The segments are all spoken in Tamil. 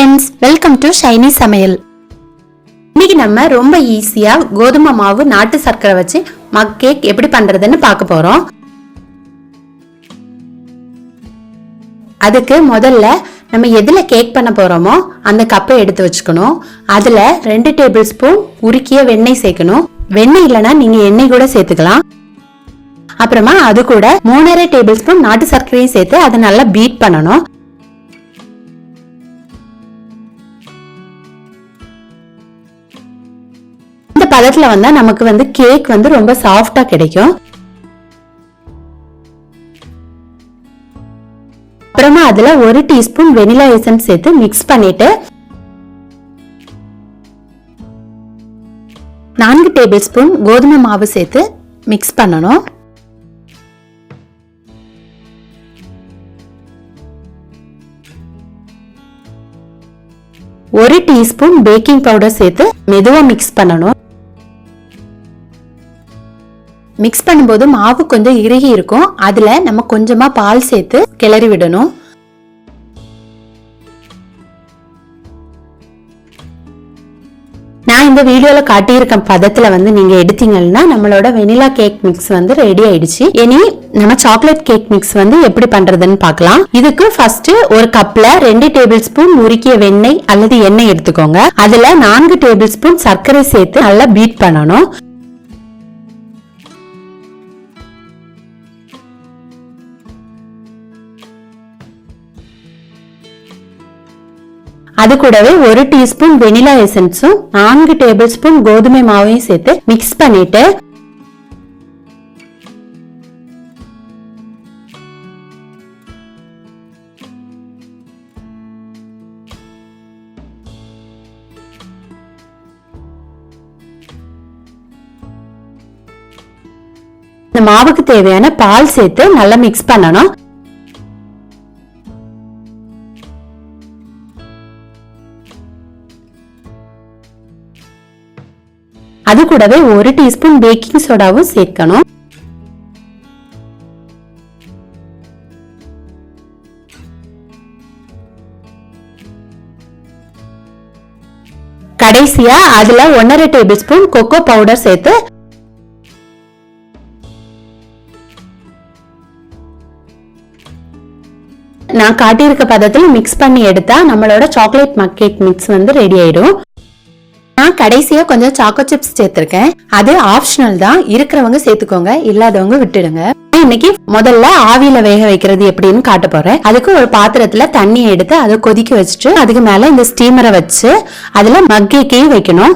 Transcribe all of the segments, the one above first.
फ्रेंड्स वेलकम टू ஷைனி சமையல்। இன்னைக்கு நம்ம ரொம்ப ஈஸியா கோதுமை மாவு நாட்டு சர்க்கரை வச்சு மக் கேக் எப்படி பண்றதுன்னு பார்க்க போறோம்। அதுக்கு முதல்ல நம்ம எதுல கேக் பண்ண போறோமோ அந்த கப்பை எடுத்து வச்சுக்கணும்। அதுல 2 டேபிள் ஸ்பூன் உருக்கிய வெண்ணெய் சேர்க்கணும்। வெண்ணெய் இல்லனா நீங்க எண்ணெய் கூட சேர்த்துக்கலாம்। அப்புறமா அது கூட 3.5 டேபிள் ஸ்பூன் நாட்டு சர்க்கரையை சேர்த்து அதை நல்லா பீட் பண்ணணும்। இந்த பதத்துல வந்தா நமக்கு கேக் ரொம்ப சாஃப்ட்டா கிடைக்கும்। அப்புறமா அதுல 1 டீஸ்பூன் வெனிலா எசன்ஸ் சேர்த்து மிக்ஸ் பண்ணிட்டு 4 டேபிள் ஸ்பூன் கோதுமை மாவு சேர்த்து மிக்ஸ் பண்ணணும்। ஒரு டீஸ்பூன் பேக்கிங் பவுடர் சேர்த்து மெதுவா மிக்ஸ் பண்ணணும்। மிக்ஸ் பண்ணும்போது மாவு கொஞ்சம் இறுகி இருக்கும், அதுல நம்ம கொஞ்சமா பால் சேர்த்து கிளறி விடணும்। நான் இந்த வீடியோல காட்டியிருக்க பதத்துல நீங்க எடுத்தீங்கன்னா நம்மளோட வெனிலா கேக் மிக்ஸ் ரெடி ஆயிடுச்சு। இனி நம்ம சாக்லேட் கேக் மிக்ஸ் எப்படி பண்றதுன்னு பார்க்கலாம்। இதுக்கு ஃபர்ஸ்ட் ஒரு கப்ல 2 டேபிள் ஸ்பூன் உருக்கிய வெண்ணெய் அல்லது எண்ணெய் எடுத்துக்கோங்க। அதுல 4 டேபிள் ஸ்பூன் சர்க்கரை சேர்த்து நல்லா பீட் பண்ணணும்। அது கூடவே 1 டீஸ்பூன் வெனிலா எசன்ஸும் 4 டேபிள் ஸ்பூன் கோதுமை மாவையும் சேர்த்து மிக்ஸ் பண்ணிட்டு இந்த மாவுக்கு தேவையான பால் சேர்த்து நல்லா மிக்ஸ் பண்ணணும்। அது கூடவே 1 டீஸ்பூன் பேக்கிங் சோடாவும் சேர்க்கணும்। கடைசியா அதுல 1.5 டேபிள் ஸ்பூன் கோகோ பவுடர் சேர்த்து நான் காட்டியிருக்க பதத்துல மிக்ஸ் பண்ணி எடுத்தா நம்மளோட சாக்லேட் மக் கேக் மிக்ஸ் ரெடி ஆயிடும்। நான் கடைசியா கொஞ்சம் சாக்கோ சிப்ஸ் சேர்த்திருக்கேன், அது ஆப்ஷனல் தான், இருக்கிறவங்க சேர்த்துக்கோங்க, இல்லாதவங்க விட்டுடுங்க। இன்னைக்கு முதல்ல ஆவியில வேக வைக்கிறது எப்படின்னு காட்ட போறேன்। அதுக்கு ஒரு பாத்திரத்துல தண்ணி எடுத்து அதை கொதிக்க வச்சுட்டு அதுக்கு மேல இந்த ஸ்டீமரை வச்சு அதுல மக் கேக்கையும் வைக்கணும்।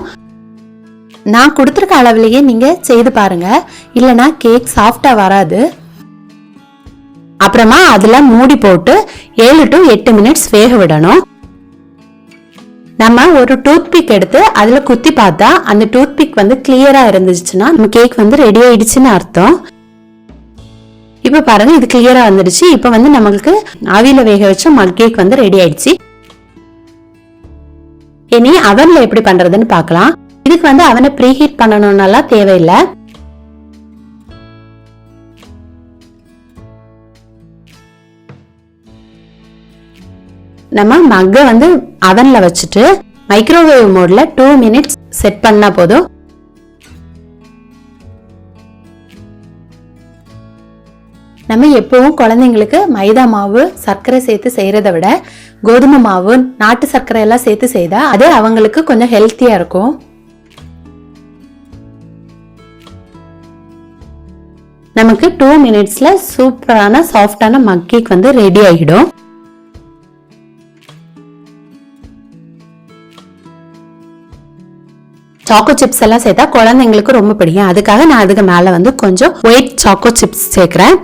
நான் கொடுத்திருக்க அளவுலயே நீங்க செய்து பாருங்க, இல்லனா கேக் சாஃப்டா வராது। அப்புறமா அதுல மூடி போட்டு 7 to 8 மினிட்ஸ் வேக விடணும்। நம்ம ஒரு டூத்பிக் எடுத்து அதுல குத்தி பார்த்தா அந்த டூத்பிக் கிளியரா இருந்துச்சுன்னா நம்ம கேக் ரெடி ஆயிடுச்சுன்னு அர்த்தம்। இப்ப பாருங்க இது கிளியரா வந்துடுச்சு। இப்ப நமக்கு ஆவியில வேக வச்ச மக் கேக் ரெடி ஆயிடுச்சு। இனி அவன்ல எப்படி பண்றதுன்னு பார்க்கலாம்। இதுக்கு அவனை ப்ரீஹீட் பண்ணணும்னாலாம் தேவையில்லை। நம்ம மக்க அவன்ல வச்சுட்டு மைக்ரோவேவ் மோட்ல 2 மினிட்ஸ் செட் பண்ணா போதும்। நம்ம எப்பவும் குழந்தைங்களுக்கு மைதா மாவு சர்க்கரை சேர்த்து செய்யறதை விட கோதுமை மாவு நாட்டு சர்க்கரை எல்லாம் சேர்த்து செய்தா அது அவங்களுக்கு கொஞ்சம் ஹெல்த்தியா இருக்கும்। நமக்கு 2 மினிட்ஸ்ல சூப்பரான சாஃப்டான மக் கேக் ரெடி ஆகிடும்। சாக்கோ சிப்ஸ் எல்லாம் சேர்த்தா குழந்தைங்களுக்கு ரொம்ப பிடிக்கும், அதுக்காக நான் அதுக்கு மேல கொஞ்சம் ஒயிட் சாக்கோ சிப்ஸ் சேர்க்கிறேன்।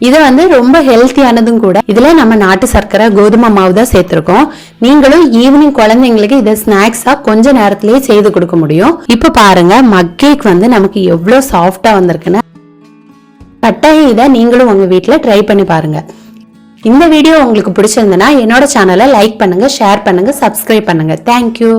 இது ரொம்ப ஹெல்த்தியானதும் கூட। இதுல நம்ம நாட்டு சர்க்கரை கோதுமை மாவு தான் சேர்த்திருக்கோம்। நீங்களும் ஈவினிங் குழந்தைங்களுக்கு இதை ஸ்நாக்ஸா கொஞ்ச நேரத்திலேயே செய்து கொடுக்க முடியும்। இப்ப பாருங்க மக் கேக் நமக்கு எவ்வளவு சாஃப்டா வந்திருக்குன்னு। கட்டாயம் இதை நீங்களும் உங்க வீட்டுல ட்ரை பண்ணி பாருங்க। இந்த வீடியோ உங்களுக்கு பிடிச்சிருந்தனா என்னோட சேனலை லைக் பண்ணுங்க, ஷேர் பண்ணுங்க, சப்ஸ்கிரைப் பண்ணுங்க। தேங்க்யூ।